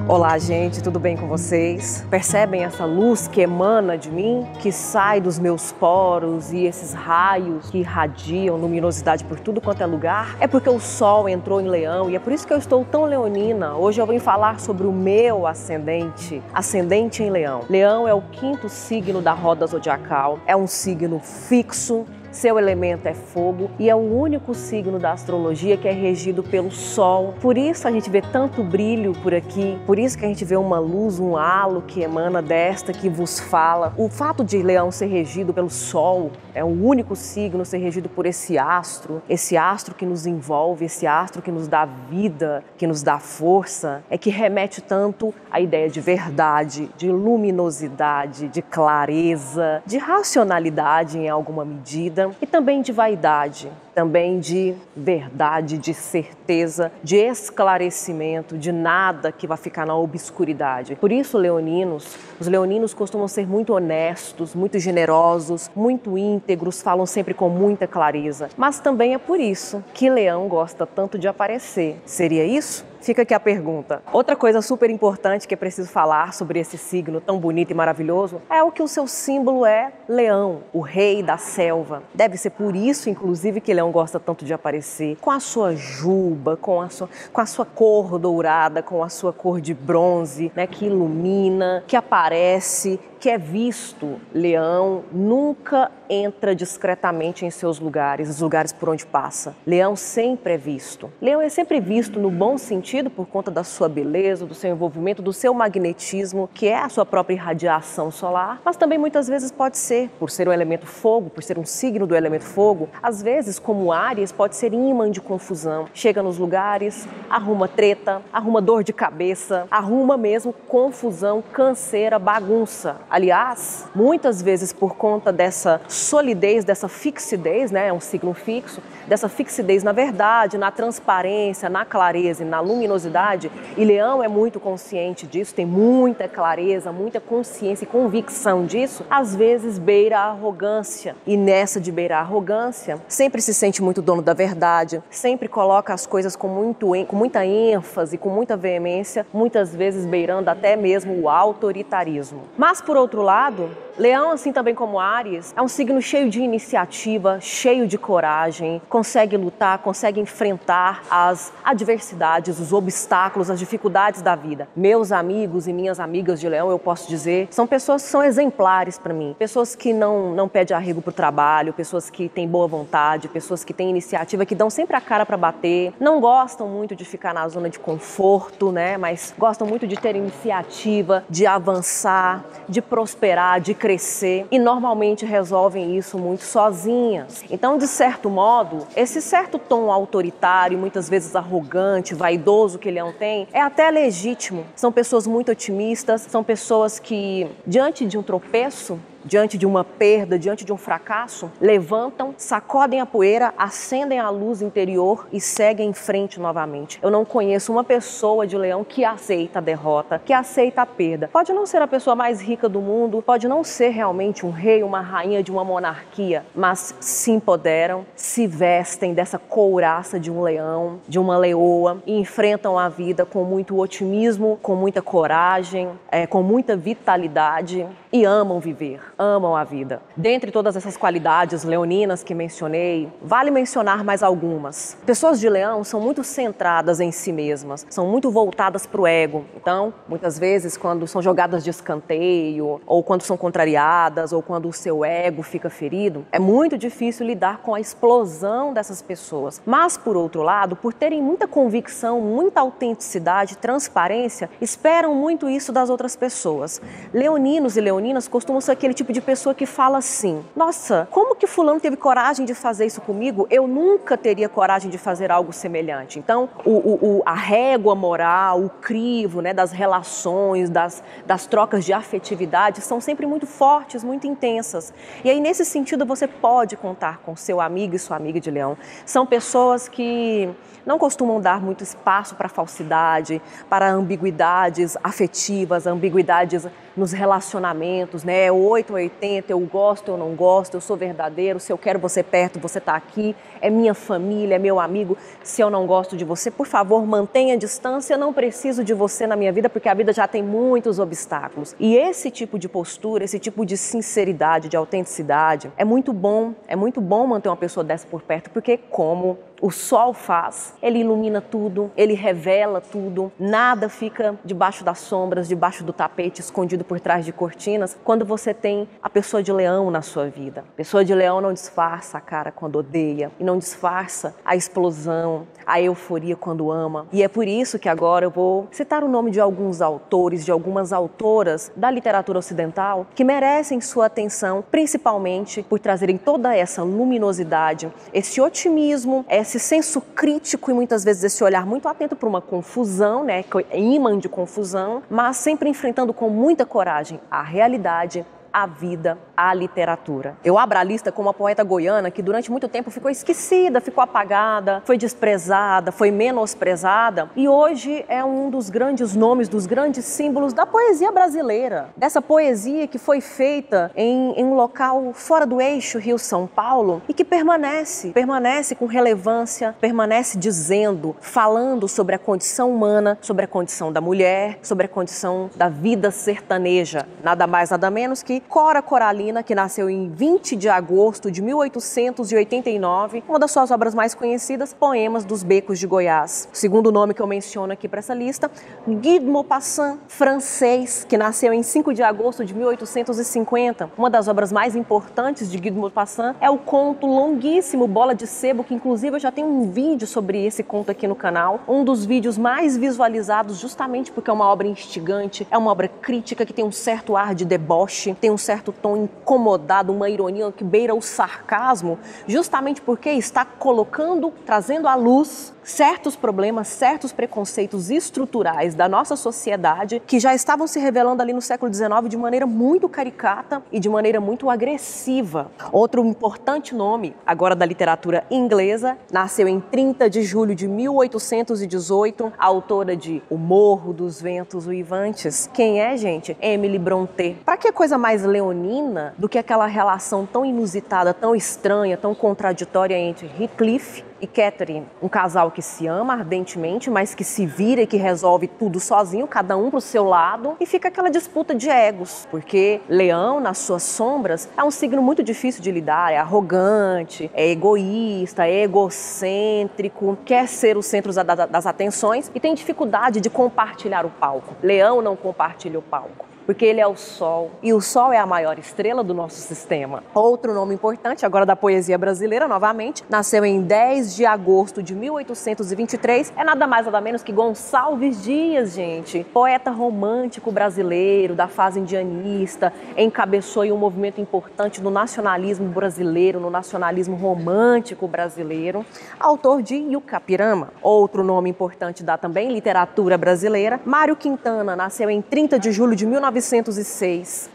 Olá, gente, tudo bem com vocês? Percebem essa luz que emana de mim, que sai dos meus poros e esses raios que irradiam luminosidade por tudo quanto é lugar? É porque o Sol entrou em Leão e é por isso que eu estou tão leonina. Hoje eu vim falar sobre o meu ascendente em Leão. Leão é o 5º signo da roda zodiacal, é um signo fixo. Seu elemento é fogo e é o único signo da astrologia que é regido pelo Sol. Por isso a gente vê tanto brilho por aqui, por isso que a gente vê uma luz, um halo que emana desta que vos fala. O fato de Leão ser regido pelo Sol, é o único signo ser regido por esse astro que nos envolve, esse astro que nos dá vida, que nos dá força, é que remete tanto à ideia de verdade, de luminosidade, de clareza, de racionalidade em alguma medida, e também de vaidade, também de verdade, de certeza, de esclarecimento, de nada que vai ficar na obscuridade. Por isso, os leoninos costumam ser muito honestos, muito generosos, muito íntegros, falam sempre com muita clareza. Mas também é por isso que Leão gosta tanto de aparecer. Seria isso? Fica aqui a pergunta. Outra coisa super importante que é preciso falar sobre esse signo tão bonito e maravilhoso é o que o seu símbolo é Leão, o rei da selva. Deve ser por isso, inclusive, que Leão gosta tanto de aparecer com a sua juba, com a sua cor dourada, com a sua cor de bronze, né, que ilumina, que aparece, que é visto. Leão nunca entra discretamente em seus lugares, os lugares por onde passa. Leão sempre é visto. Leão é sempre visto no bom sentido por conta da sua beleza, do seu envolvimento, do seu magnetismo, que é a sua própria irradiação solar, mas também muitas vezes pode ser, por ser um elemento fogo, por ser um signo do elemento fogo, às vezes, como Áries, pode ser imã de confusão. Chega nos lugares, arruma treta, arruma dor de cabeça, arruma mesmo confusão, canseira, bagunça. Aliás, muitas vezes por conta dessa solidez, dessa fixidez, né, é um signo fixo, dessa fixidez na verdade, na transparência, na clareza e na luminosidade, e Leão é muito consciente disso, tem muita clareza, muita consciência e convicção disso, às vezes beira a arrogância. E nessa de beirar a arrogância, sempre se sente muito dono da verdade, sempre coloca as coisas com muita ênfase, com muita veemência, muitas vezes beirando até mesmo o autoritarismo. Mas, por outro lado, Leão, assim também como Áries, é um signo cheio de iniciativa, cheio de coragem, consegue lutar, consegue enfrentar as adversidades, os obstáculos, as dificuldades da vida. Meus amigos e minhas amigas de Leão, eu posso dizer, são pessoas que são exemplares para mim. Pessoas que não pedem arrego para o trabalho, pessoas que têm boa vontade, pessoas que têm iniciativa, que dão sempre a cara para bater, não gostam muito de ficar na zona de conforto, né? Mas gostam muito de ter iniciativa, de avançar, de prosperar, de crescer, e normalmente resolvem isso muito sozinhas. Então, de certo modo, esse certo tom autoritário, muitas vezes arrogante, vaidoso que Leão tem, é até legítimo. São pessoas muito otimistas, são pessoas que, diante de um tropeço, diante de uma perda, diante de um fracasso, levantam, sacodem a poeira, acendem a luz interior e seguem em frente novamente. Eu não conheço uma pessoa de Leão que aceita a derrota, que aceita a perda. Pode não ser a pessoa mais rica do mundo, pode não ser realmente um rei, uma rainha de uma monarquia, mas se empoderam, se vestem dessa couraça de um leão, de uma leoa e enfrentam a vida com muito otimismo, com muita coragem, com muita vitalidade e amam viver. Amam a vida. Dentre todas essas qualidades leoninas que mencionei, vale mencionar mais algumas. Pessoas de Leão são muito centradas em si mesmas, são muito voltadas para o ego. Então, muitas vezes, quando são jogadas de escanteio, ou quando são contrariadas, ou quando o seu ego fica ferido, é muito difícil lidar com a explosão dessas pessoas. Mas, por outro lado, por terem muita convicção, muita autenticidade, transparência, esperam muito isso das outras pessoas. Leoninos e leoninas costumam ser aquele tipo de pessoa que fala assim: nossa, como que fulano teve coragem de fazer isso comigo? Eu nunca teria coragem de fazer algo semelhante. Então, a régua moral, o crivo, né, das relações, das trocas de afetividade são sempre muito fortes, muito intensas. E aí, nesse sentido, você pode contar com seu amigo e sua amiga de Leão. São pessoas que não costumam dar muito espaço para falsidade, para ambiguidades afetivas, ambiguidades nos relacionamentos, né? 8 ou 80, eu gosto, eu não gosto, eu sou verdadeiro. verdadeiro, se eu quero você perto, você está aqui, é minha família, é meu amigo. Se eu não gosto de você, por favor, mantenha a distância, eu não preciso de você na minha vida, porque a vida já tem muitos obstáculos. E esse tipo de postura, esse tipo de sinceridade, de autenticidade, é muito bom manter uma pessoa dessa por perto, porque como o sol faz, ele ilumina tudo, ele revela tudo, nada fica debaixo das sombras, debaixo do tapete, escondido por trás de cortinas, quando você tem a pessoa de leão na sua vida. A pessoa de leão não disfarça a cara quando odeia, e não disfarça a explosão, a euforia quando ama. E é por isso que agora eu vou citar o nome de alguns autores, de algumas autoras da literatura ocidental que merecem sua atenção, principalmente por trazerem toda essa luminosidade, esse otimismo, esse senso crítico e muitas vezes esse olhar muito atento para uma confusão, né, imã de confusão, mas sempre enfrentando com muita coragem a realidade, a vida, a literatura. Eu abro a lista com uma poeta goiana que durante muito tempo ficou esquecida, ficou apagada, foi desprezada, foi menosprezada e hoje é um dos grandes nomes, dos grandes símbolos da poesia brasileira. Dessa poesia que foi feita em um local fora do eixo Rio-São Paulo e que permanece com relevância, permanece dizendo, falando sobre a condição humana, sobre a condição da mulher, sobre a condição da vida sertaneja. Nada mais, nada menos que Cora Coralina, que nasceu em 20 de agosto de 1889, uma das suas obras mais conhecidas, Poemas dos Becos de Goiás. O segundo nome que eu menciono aqui para essa lista, Guy de Maupassant, francês, que nasceu em 5 de agosto de 1850. Uma das obras mais importantes de Guy de Maupassant é o conto longuíssimo Bola de Sebo, que inclusive eu já tenho um vídeo sobre esse conto aqui no canal, um dos vídeos mais visualizados justamente porque é uma obra instigante, é uma obra crítica que tem um certo ar de deboche, tem um certo tom incomodado, uma ironia que beira o sarcasmo, justamente porque está colocando, trazendo à luz certos problemas, certos preconceitos estruturais da nossa sociedade que já estavam se revelando ali no século XIX de maneira muito caricata e de maneira muito agressiva. Outro importante nome, agora da literatura inglesa, nasceu em 30 de julho de 1818, a autora de O Morro dos Ventos Uivantes. Quem é, gente? Emily Brontë. Para que coisa mais leonina do que aquela relação tão inusitada, tão estranha, tão contraditória entre Heathcliff e Catherine, um casal que se ama ardentemente, mas que se vira e que resolve tudo sozinho, cada um pro seu lado, e fica aquela disputa de egos, porque Leão, nas suas sombras, é um signo muito difícil de lidar, é arrogante, é egoísta, é egocêntrico, quer ser o centro das atenções e tem dificuldade de compartilhar o palco. Leão não compartilha o palco, porque ele é o Sol, e o Sol é a maior estrela do nosso sistema. Outro nome importante, agora da poesia brasileira, novamente, nasceu em 10 de agosto de 1823, é nada mais nada menos que Gonçalves Dias, gente. Poeta romântico brasileiro, da fase indianista, encabeçou um movimento importante no nacionalismo brasileiro, no nacionalismo romântico brasileiro, autor de Yucapirama. Outro nome importante da também literatura brasileira, Mário Quintana, nasceu em 30 de julho de 1906.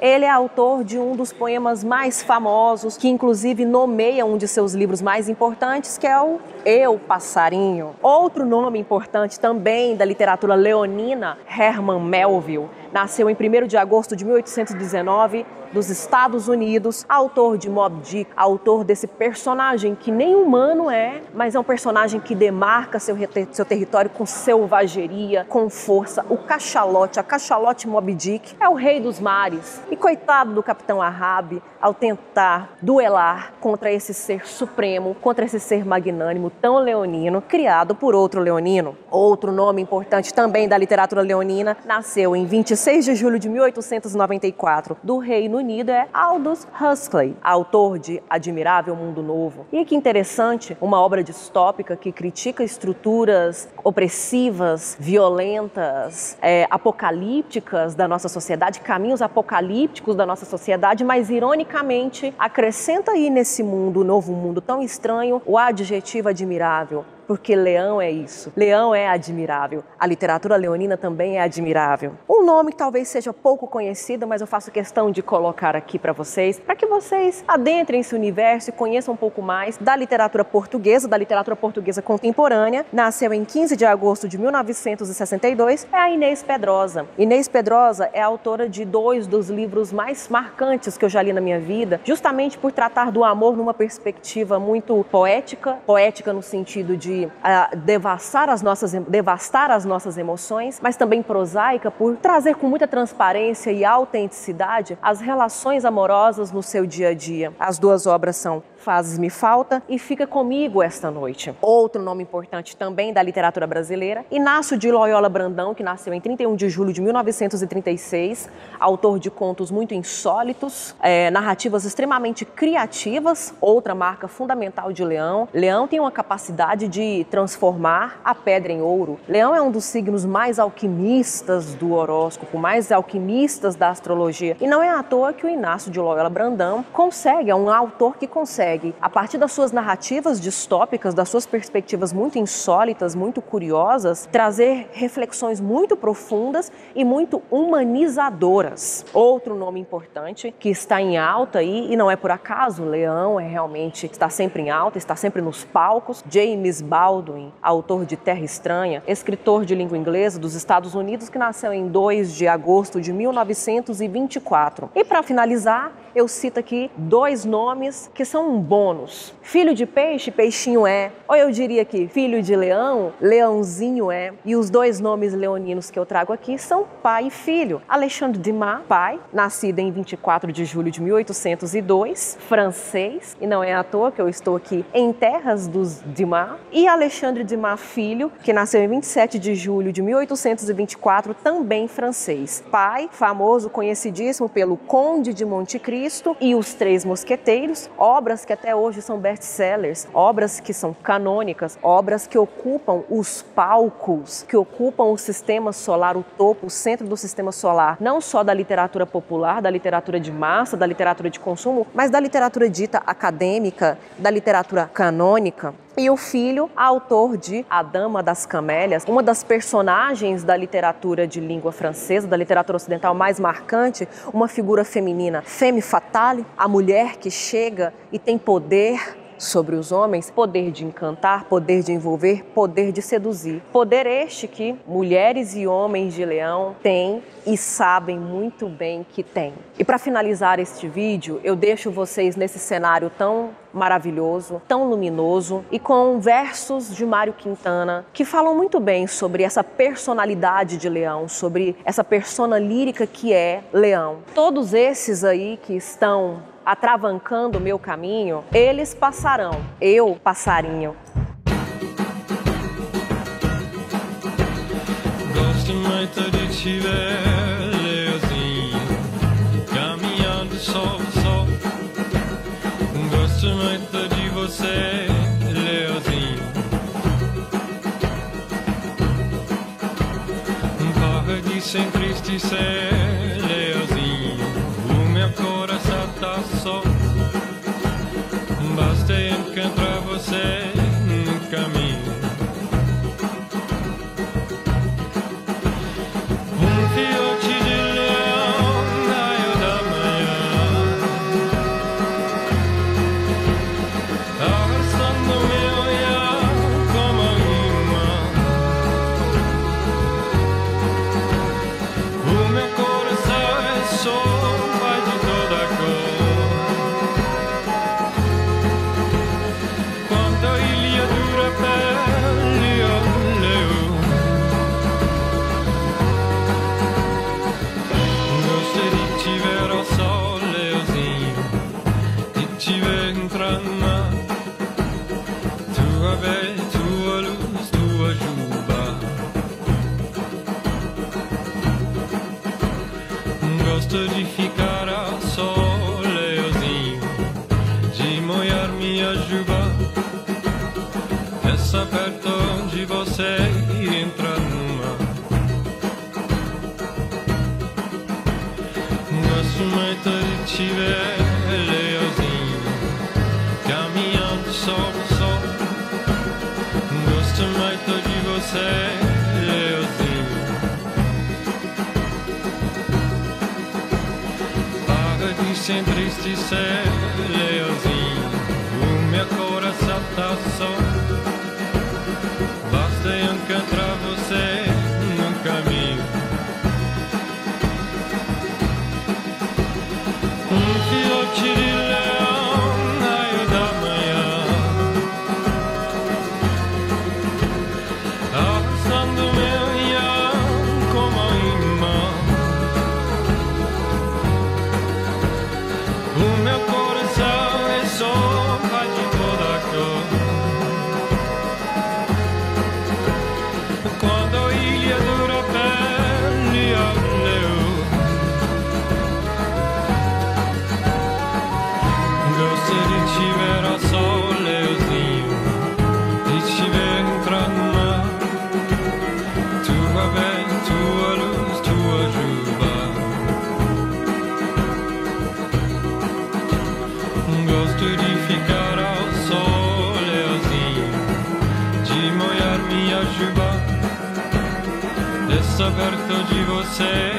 Ele é autor de um dos poemas mais famosos, que inclusive nomeia um de seus livros mais importantes, que é o Eu, Passarinho. Outro nome importante também da literatura leonina, Herman Melville, nasceu em 1º de agosto de 1819, dos Estados Unidos, autor de Moby Dick, autor desse personagem que nem humano é, mas é um personagem que demarca seu território com selvageria, com força. O cachalote, a cachalote Moby Dick, é o rei dos mares. E coitado do Capitão Ahab, ao tentar duelar contra esse ser supremo, contra esse ser magnânimo, tão leonino, criado por outro leonino. Outro nome importante também da literatura leonina, nasceu em 26 de julho de 1894, do Reino Unido, é Aldous Huxley, autor de Admirável Mundo Novo. E que interessante, uma obra distópica que critica estruturas opressivas, violentas, apocalípticas da nossa sociedade, caminhos apocalípticos da nossa sociedade, mas ironicamente acrescenta aí nesse mundo, novo mundo tão estranho, o adjetivo admirável. porque Leão é isso. Leão é admirável. A literatura leonina também é admirável. Um nome que talvez seja pouco conhecido, mas eu faço questão de colocar aqui para vocês, para que vocês adentrem esse universo e conheçam um pouco mais da literatura portuguesa contemporânea. Nasceu em 15 de agosto de 1962, é a Inês Pedrosa. Inês Pedrosa é autora de 2 dos livros mais marcantes que eu já li na minha vida, justamente por tratar do amor numa perspectiva muito poética no sentido de devastar as nossas emoções, mas também prosaica por trazer com muita transparência e autenticidade as relações amorosas no seu dia a dia. As 2 obras são Fazes-me Falta e Fica Comigo Esta Noite. Outro nome importante também da literatura brasileira, Inácio de Loyola Brandão, que nasceu em 31 de julho de 1936, autor de contos muito insólitos, narrativas extremamente criativas, outra marca fundamental de Leão. Leão tem uma capacidade de transformar a pedra em ouro. Leão é um dos signos mais alquimistas do horóscopo, mais alquimistas da astrologia. E não é à toa que o Inácio de Loyola Brandão é um autor que consegue, a partir das suas narrativas distópicas, das suas perspectivas muito insólitas, muito curiosas, trazer reflexões muito profundas e muito humanizadoras. Outro nome importante que está em alta aí, e não é por acaso, Leão está sempre em alta, está sempre nos palcos, James Baldwin, autor de Terra Estranha, escritor de língua inglesa dos Estados Unidos, que nasceu em 2 de agosto de 1924. E para finalizar, eu cito aqui 2 nomes que são um bônus. Filho de peixe, peixinho é. Ou eu diria que filho de leão, leãozinho é. E os 2 nomes leoninos que eu trago aqui são pai e filho. Alexandre Dumas, pai, nascido em 24 de julho de 1802, francês, e não é à toa que eu estou aqui em terras dos Dumas. E Alexandre Dumas, filho, que nasceu em 27 de julho de 1824, também francês. Pai, famoso, conhecidíssimo pelo Conde de Monte Cristo e Os Três Mosqueteiros, obras que até hoje são best-sellers, obras que são canônicas, obras que ocupam os palcos, que ocupam o sistema solar, o topo, o centro do sistema solar, não só da literatura popular, da literatura de massa, da literatura de consumo, mas da literatura dita acadêmica, da literatura canônica. E o filho, autor de A Dama das Camélias, uma das personagens da literatura de língua francesa, da literatura ocidental mais marcante, uma figura feminina, femme fatale, a mulher que chega e tem poder sobre os homens, poder de encantar, poder de envolver, poder de seduzir. Poder este que mulheres e homens de Leão têm e sabem muito bem que têm. E para finalizar este vídeo, eu deixo vocês nesse cenário tão maravilhoso, tão luminoso e com versos de Mário Quintana que falam muito bem sobre essa personalidade de Leão, sobre essa persona lírica que é Leão. Todos esses aí que estão atravancando o meu caminho, eles passarão, eu passarinho. Gosto muito de te ver, Leozinho, caminhando sol a sol. Gosto muito de você, Leozinho. Para de se entristecer, Leozinho. O meu coração tá só. Basta encontrar você no caminho. Filhote de leão, raio da manhã, abraçando meu olhar como rima. O meu coração é sol, pai de toda cor. Quando a ilha dura pele, oh, leu. De te ver ao sol, Leozinho, de te ver entrar no mar. Tua bela, tua luz, tua juba. Gosto de ficar ao sol, Leozinho, de molhar minha juba. Essa perto de você e entrar no mar. Gosto muito de te ver, Leozinho, caminhando sol a sol. perto de você, Leozinho. Para de se entristecer, Leozinho. O meu coração tá só. Basta encontrar você no caminho. Filhote de leão, raio da manhã, abraçando meu ião como imã. O meu coração é sopa de toda cor. Quando a ilha dura pele ao leão, gosto de te ver ao sol, Leozinho, de te ver entrar no mar. Tua bem, tua luz, tua juba. Gosto de ficar ao sol, Leozinho, de molhar minha juba. Estar perto de você,